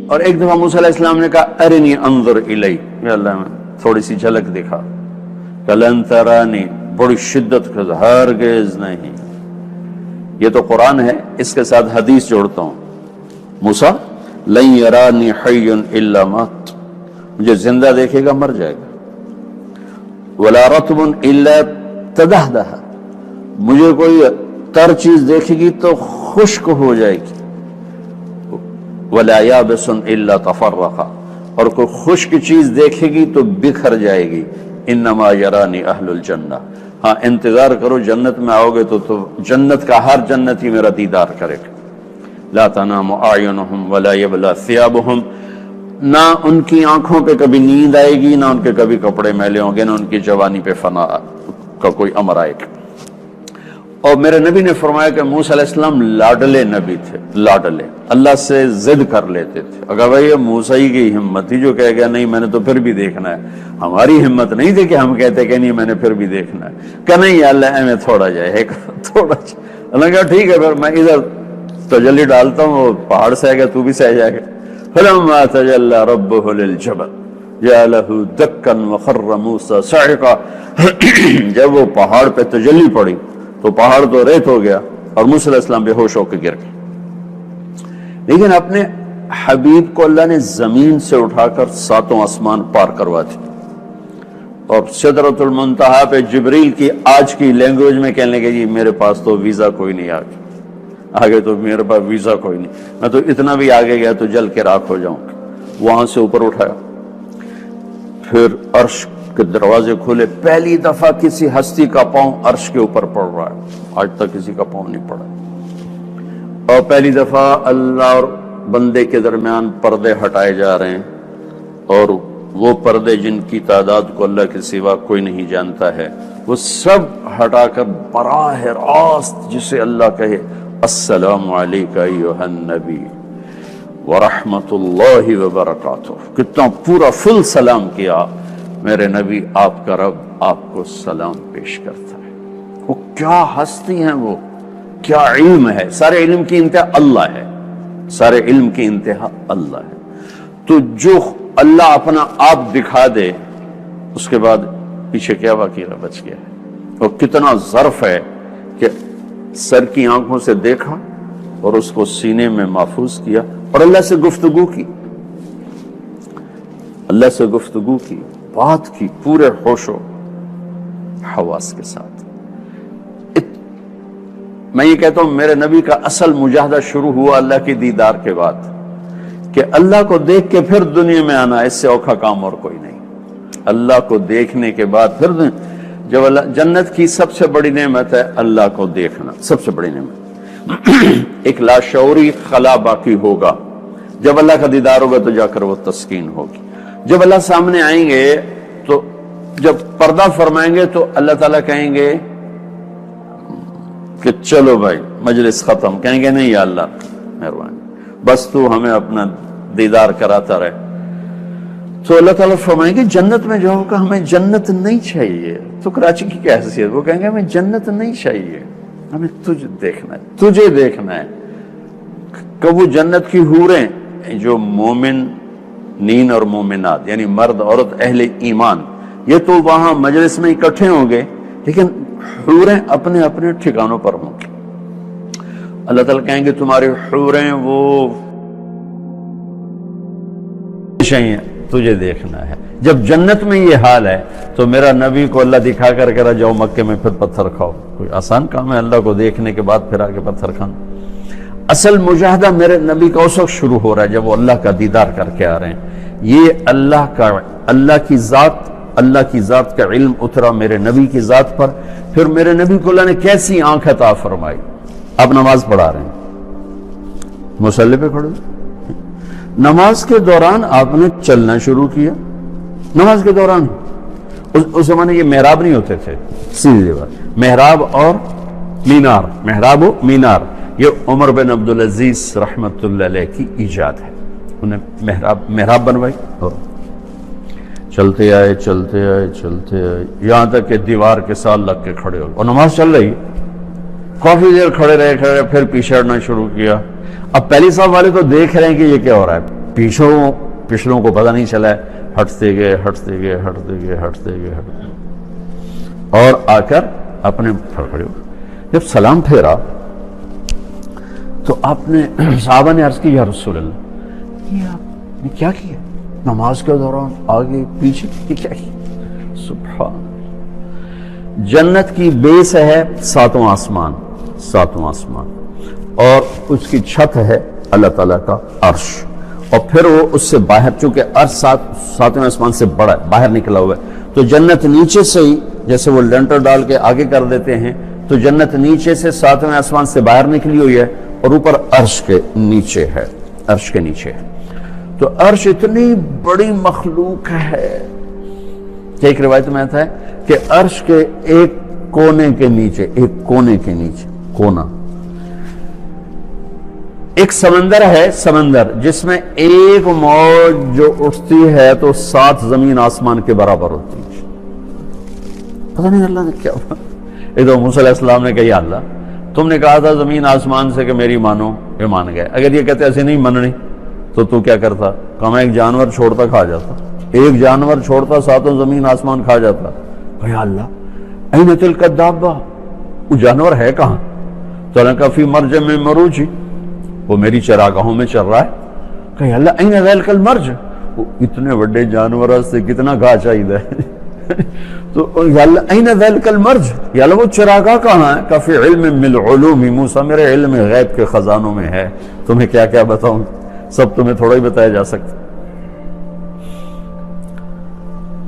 اور ایک دفعہ موسیٰ علیہ السلام نے کہا ارنی انظر الی، یا اللہ میں تھوڑی سی جھلک دکھا، کہ لن ترانی، بڑی شدت کے ہرگز نہیں۔ یہ تو قرآن ہے، اس کے ساتھ حدیث جوڑتا ہوں، موسیٰ لن یرانی حی الا مات، مجھے زندہ دیکھے گا مر جائے گا، ولا رطب الا تدہدہ، مجھے کوئی تر چیز دیکھے گی تو خشک ہو جائے گی، ولا یابس الا تفرقا، اور کوئی خشک چیز دیکھے گی تو بکھر جائے گی، انما یرانی اہل الجنہ، ہاں انتظار کرو جنت میں آؤ گے تو جنت کا ہر جنتی میرا دیدار کرے گا۔ لا تنام اعینہم ولا یبلی ثیابہم، نہ ان کی آنکھوں پہ کبھی نیند آئے گی، نہ ان کے کبھی کپڑے میلے ہوں گے، نہ ان کی جوانی پہ فنا کا کوئی امر آئے گا۔ اور میرے نبی نے فرمایا کہ موسیٰ علیہ السلام لاڈلے نبی تھے، لاڈلے، اللہ سے ضد کر لیتے تھے۔ اگر بھائی یہ موسیٰ ہی کی ہمت تھی جو کہہ گیا نہیں میں نے تو پھر بھی دیکھنا ہے، ہماری ہمت نہیں تھی کہ ہم کہتے کہ نہیں میں نے پھر بھی دیکھنا ہے، کہ نہیں یا اللہ میں تھوڑا جائے تھوڑا جائے۔ اللہ کہا ٹھیک ہے پھر میں ادھر تجلی ڈالتا ہوں، وہ پہاڑ سے آئے گا تو بھی سہ جائے گا۔ فلما تجلی ربہ للجبل جعلہ دکا وخر موسیٰ صعقا، جب وہ پہاڑ پہ تجلی پڑی تو پہاڑ تو ریت ہو گیا اور موسیٰ علیہ السلام بے ہوش ہو کے گر گئے۔ لیکن اپنے حبیب کو اللہ نے زمین سے اٹھا کر ساتوں آسمان پار کروا دی، اور سدرۃ المنتہا پہ جبریل کی آج کی لینگویج میں کہنے لگے جی میرے پاس تو ویزا کوئی نہیں، آگے تو میرے پاس ویزا کوئی نہیں، میں تو اتنا بھی آگے گیا تو جل کے راکھ ہو جاؤں گا۔ وہاں سے اوپر اٹھایا، پھر عرش کے دروازے کھولے، پہلی دفعہ کسی ہستی کا پاؤں عرش کے اوپر پڑ رہا ہے، آج تک کسی کا پاؤں نہیں پڑا، اور پہلی دفعہ اللہ اور بندے کے درمیان پردے ہٹائے جا رہے ہیں، اور وہ پردے جن کی تعداد کو اللہ کے سوا کوئی نہیں جانتا ہے، وہ سب ہٹا کر براہ راست جسے اللہ کہے السلام علیکہ ایھا النبی ورحمۃ اللہ وبرکاتہ، کتنا پورا فل سلام کیا، میرے نبی آپ کا رب آپ کو سلام پیش کرتا ہے۔ وہ کیا ہستی ہیں، وہ کیا علم ہے، سارے علم کی انتہا اللہ ہے، سارے علم کی انتہا اللہ ہے۔ تو جو اللہ اپنا آپ دکھا دے اس کے بعد پیچھے کیا باقی رہ بچ گیا ہے۔ اور کتنا ظرف ہے کہ سر کی آنکھوں سے دیکھا اور اس کو سینے میں محفوظ کیا، اور اللہ سے گفتگو کی، اللہ سے گفتگو کی، بات کی پورے ہوش و حواس کے ساتھ۔ میں یہ کہتا ہوں میرے نبی کا اصل مجاہدہ شروع ہوا اللہ کی دیدار کے بعد، کہ اللہ کو دیکھ کے پھر دنیا میں آنا، اس سے اوکھا کام اور کوئی نہیں۔ اللہ کو دیکھنے کے بعد پھر جب اللہ، جنت کی سب سے بڑی نعمت ہے اللہ کو دیکھنا، سب سے بڑی نعمت۔ ایک لاشعوری خلا باقی ہوگا، جب اللہ کا دیدار ہوگا تو جا کر وہ تسکین ہوگی۔ جب اللہ سامنے آئیں گے تو جب پردہ فرمائیں گے تو اللہ تعالیٰ کہیں گے کہ چلو بھائی مجلس ختم، کہیں گے نہیں یا اللہ مہربانی بس تو ہمیں اپنا دیدار کراتا رہے، تو اللہ تعالیٰ فرمائیں گے جنت میں جاؤ گا، ہمیں جنت نہیں چاہیے، تو کراچی کی کیا حیثیت، وہ کہیں گے ہمیں جنت نہیں چاہیے، ہمیں تجھے دیکھنا ہے، تجھے دیکھنا ہے۔ کہ وہ جنت کی حوریں جو مومن نین اور مومنات یعنی مرد عورت اہل ایمان، یہ تو وہاں مجلس میں اکٹھے ہوں گے، لیکن حوریں اپنے اپنے ٹھکانوں پر ہوں گے۔ اللہ تعالیٰ کہیں گے تمہاری حوریں وہ چاہیے، تجھے دیکھنا ہے۔ جب جنت میں یہ حال ہے تو میرا نبی کو اللہ دکھا کر کہہ رہا جاؤ مکے میں پھر پتھر کھاؤ، کوئی آسان کام ہے اللہ کو دیکھنے کے بعد پھر آگے پتھر کھانا؟ اصل مجاہدہ میرے نبی کا اس وقت شروع ہو رہا ہے جب وہ اللہ کا دیدار کر کے آ رہے ہیں۔ یہ اللہ کی ذات کا علم اترا میرے نبی کی ذات پر، پھر میرے نبی کو اللہ نے کیسی آنکھ عطا فرمائی۔ اب نماز پڑھا رہے ہیں، مصلی پہ کھڑے، نماز کے دوران آپ نے چلنا شروع کیا، نماز کے دوران اس زمانے یہ محراب نہیں ہوتے تھے، سیدھی بات، محراب اور مینار، محراب و مینار یہ عمر بن عبدالعزیز رحمت اللہ علیہ کی ایجاد ہے، انہیں محراب بنوائی، اور چلتے آئے یہاں تک کہ دیوار کے ساتھ لگ کے کھڑے ہو، اور نماز چل رہی، کافی دیر کھڑے رہے، پھر پیچھے ہٹنا شروع کیا۔ اب پہلی صف والے تو دیکھ رہے ہیں کہ یہ کیا ہو رہا ہے، پچھلوں کو پتہ نہیں چلا ہے، ہٹتے گئے اور آ کر اپنے کھڑے ہوئے۔ جب سلام پھیرا تو آپ نے صحابہ نے عرض کی یا رسول اللہ، یہ آپ نے کیا کیا؟ نماز کے دوران آگے پیچھے یہ کیا کیا؟ سبحان، جنت کی بیس ہے ساتواں آسمان اور اس کی چھت ہے اللہ تعالیٰ کا عرش، اور پھر وہ اس سے باہر، چونکہ عرش ساتویں آسمان سے بڑا ہے، باہر نکلا ہوا ہے، تو جنت نیچے سے ہی جیسے وہ لینٹر ڈال کے آگے کر دیتے ہیں، تو جنت نیچے سے ساتویں آسمان سے باہر نکلی ہوئی ہے اور اوپر عرش کے نیچے ہے، تو عرش اتنی بڑی مخلوق ہے کہ ایک روایت میں آتا ہے کہ عرش کے ایک کونے کے نیچے کونا ایک سمندر جس میں ایک موج جو اٹھتی ہے تو 7 زمین آسمان کے برابر ہوتی ہے۔ پتہ نہیں اللہ نے کیا ہوا۔ ایک تو موسیٰ علیہ السلام نے کہا یا اللہ تم نے کہا تھا زمین آسمان سے کہ میری مانو، یہ مان گئے، اگر یہ کہتے ایسے نہیں مننی تو کیا کرتا؟ کہ میں ایک جانور چھوڑتا کھا جاتا، ایک جانور چھوڑتا 7 زمین آسمان کھا جاتا۔ یا اللہ این تلک الدابہ، وہ جانور ہے کہاں؟ تو اللہ کہا فی مرج من مروجی، وہ میری چراگاہوں میں چل رہا ہے۔ کہ یا اللہ این ذلک المرج، وہ اتنے بڑے جانور سے کتنا گھا چاہیے تو یا اللہ این ذلک المرج، یا اللہ وہ چراگاہ کہاں ہے؟ کہ فی علم من العلوم موسیٰ، میرے علم غیب کے خزانوں میں ہے، تمہیں کیا کیا بتاؤں، سب تمہیں تھوڑا ہی بتایا جا سکتا۔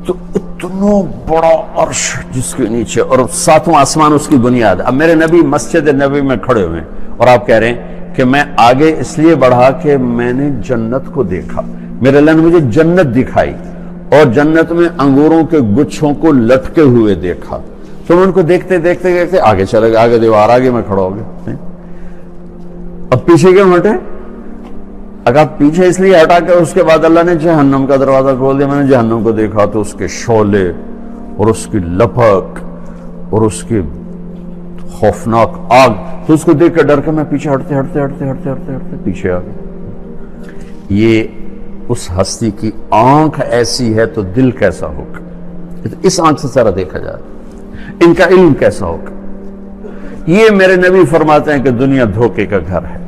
تو اتنا بڑا عرش جس کے نیچے، اور 7واں آسمان اس کی بنیاد۔ اب میرے نبی مسجد نبی میں کھڑے ہوئے ہیں اور آپ کہہ رہے ہیں کہ میں آگے اس لیے بڑھا کہ میں نے جنت کو دیکھا، میرے اللہ نے مجھے جنت دکھائی اور جنت میں انگوروں کے گچھوں کو لٹکے ہوئے دیکھا، تو میں ان کو دیکھتے دیکھتے آگے چلے گئے، آگے دیوار آگے میں کھڑا ہو گیا۔ اب پیچھے کیوں ہٹے؟ اگر آپ پیچھے اس لیے ہٹا کہ اس کے بعد اللہ نے جہنم کا دروازہ کھول دیا، میں نے جہنم کو دیکھا تو اس کے شعلے اور اس کی لپک اور اس کی خوفناک آگ، تو اس کو دیکھ کر ڈر کے میں پیچھے ہٹتے پیچھے آ گیا۔ یہ اس ہستی کی آنکھ ایسی ہے تو دل کیسا ہوگا؟ اس آنکھ سے سارا دیکھا جا رہا، ان کا علم کیسا ہوگا؟ یہ میرے نبی فرماتے ہیں کہ دنیا دھوکے کا گھر ہے،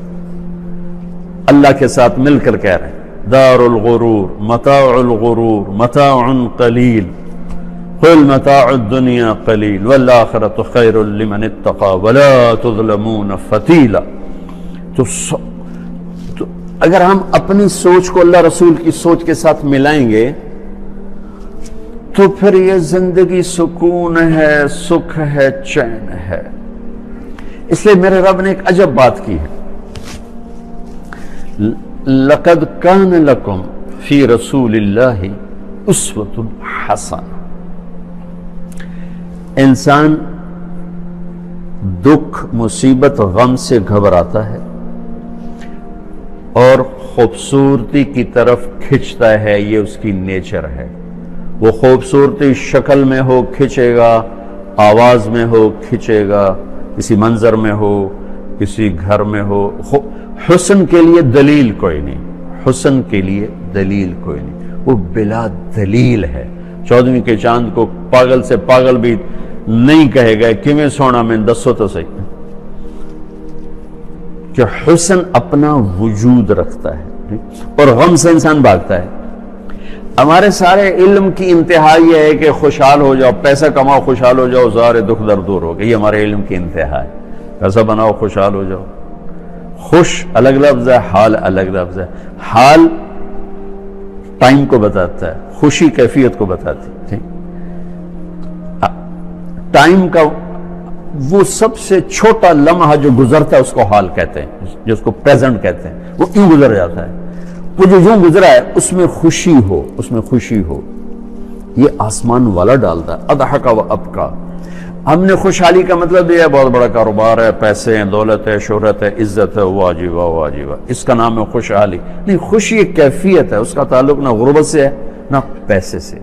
اللہ کے ساتھ مل کر کہہ رہے ہیں دار الغرور متاع قلیل قل متاع الدنیا قلیل والآخرۃ خیر لمن اتقى ولا تظلمون فتیلا۔ تو اگر ہم اپنی سوچ کو اللہ رسول کی سوچ کے ساتھ ملائیں گے تو پھر یہ زندگی سکون ہے، سکھ ہے، چین ہے۔ اس لیے میرے رب نے ایک عجب بات کی ہے، لَقَدْ كَانَ لَكُمْ فِي رَسُولِ اللَّهِ أُسْوَةٌ حَسَنَةٌ۔ انسان دکھ، مصیبت، غم سے گھبراتا ہے اور خوبصورتی کی طرف کھنچتا ہے، یہ اس کی نیچر ہے۔ وہ خوبصورتی شکل میں ہو کھنچے گا، آواز میں ہو کھنچے گا، کسی منظر میں ہو، کسی گھر میں ہو۔ حسن کے لیے دلیل کوئی نہیں، وہ بلا دلیل ہے۔ 14ویں کے چاند کو پاگل سے پاگل بھی نہیں کہے گا کہ سونا میں دسو تو صحیح، کہ حسن اپنا وجود رکھتا ہے اور غم سے انسان بھاگتا ہے۔ ہمارے سارے علم کی انتہا یہ ہے کہ خوشحال ہو جاؤ، پیسہ کماؤ، خوشحال ہو جاؤ، سارے دکھ درد دور ہو گئے۔ یہ ہمارے علم کی انتہا ہے، پیسہ بناؤ، خوشحال ہو جاؤ۔ خوش الگ لفظ ہے، حال الگ لفظ ہے۔ حال ٹائم کو بتاتا ہے، خوشی کیفیت کو بتاتی ہے۔ ٹائم کا وہ سب سے چھوٹا لمحہ جو گزرتا ہے اس کو حال کہتے ہیں، جس کو پریزنٹ کہتے ہیں، وہ کیوں گزر جاتا ہے، وہ جو یوں گزرا ہے اس میں خوشی ہو، یہ آسمان والا ڈالتا ہے۔ اضحک و ابکا، ہم نے خوشحالی کا مطلب یہ ہے بہت بڑا کاروبار ہے، پیسے ہیں، دولت ہے، شہرت ہے، عزت ہے، واجبہ، اس کا نام ہے خوشحالی۔ نہیں، خوشی ایک کیفیت ہے، اس کا تعلق نہ غربت سے ہے نہ پیسے سے۔